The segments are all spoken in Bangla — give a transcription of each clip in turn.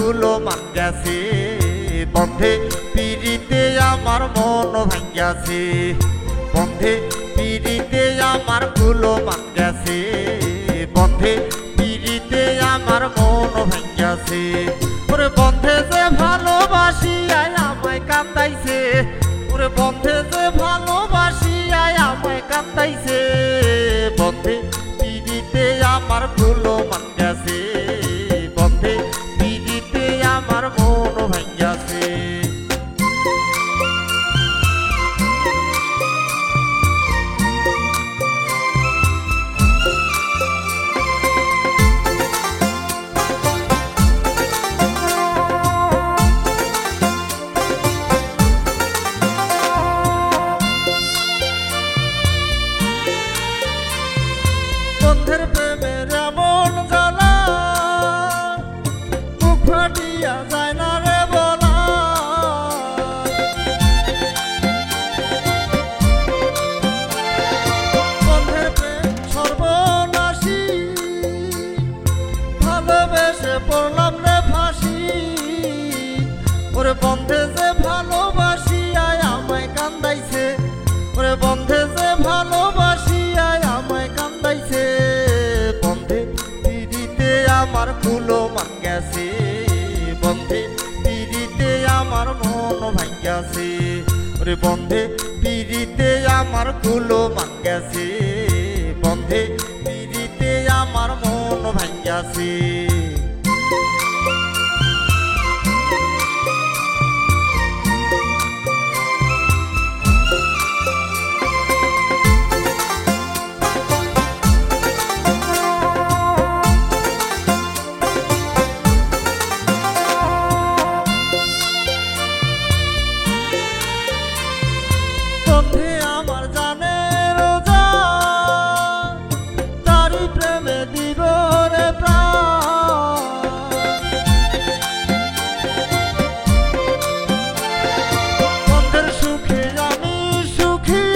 কুলো মান গেছে, বন্ধে পিড়িতে আমার মন ভাঙ্গাছে, বন্ধে পিড়িতে আমার কুলো মান গেছে, বন্ধে পিড়িতে আমার মন ভাঙ্গাছে। ওরে বন্ধে যে ভালোবাসি আয় আমায় কান্দাইছে, ওরে বন্ধে যে ভালোবাসি আয় আমায় কান্দাইছে, বন্ধে পিড়িতে আমার কুলো মান গেছে, বন্ধে পিড়িতে আমার মন ভাঙ্গাছে। বন্ধের প্রেমের এমন জ্বালা বুক ফাটিয়া যায় না রে বলা, বন্ধের প্রেম সর্বনাশী ভালোবেসে পড়লাম রে ফাঁসি, ওরে বন্ধে যে ভালোবাসি আয় আমায় কান্দাইছে, ওরে বন্ধে যে ভালোবাসি আয় আমায় কান্দাইছে, বন্ধে পিড়িতে আমার কুলো মান গেছে, বন্ধে পিড়িতে আমার মন ভাঙ্গাছে, ওরে বন্ধে পিড়িতে আমার কুলো মান গেছে, বন্ধে পিড়িতে আমার মন ভাঙ্গাছে। বন্ধে আমার জানের জান, তারি প্রেমে দিব রে প্রাণ, বন্ধের সুখে আমি সুখী,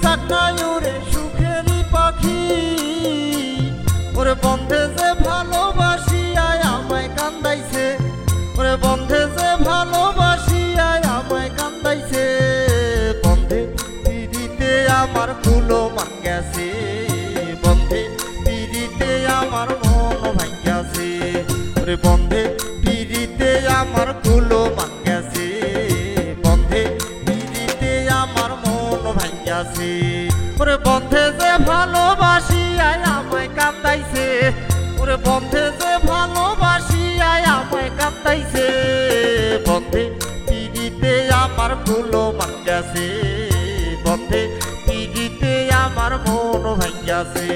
চাকনায় উড়ে সুখেরই পাখি, ওরে বন্ধে যে ভালোবাসি আয় আমায় কান্দাইছে, ওরে বন্ধে যে ভালোবাসি আয় আমায় কান্দাইছে, বন্ধে পিড়িতে আমার কুলো মান গেছে, বন্ধে পিড়িতে আমার মন ভাঙ্গাছে, ওরে বন্ধে পিড়িতে আমার কুলো মান গেছে, বন্ধে পিড়িতে আমার মন ভাঙ্গাছে, ওরে বন্ধে যে ভালোবাসি আয় আমায় কান্দাইছে, ওরে বন্ধে যে ভালোবাসি আয় আমায় কান্দাইছে, বন্ধে পিড়িতে আমার কুলো মান গেছে, বন্ধে পিড়িতে আমার মন ভাঙ্গাছে।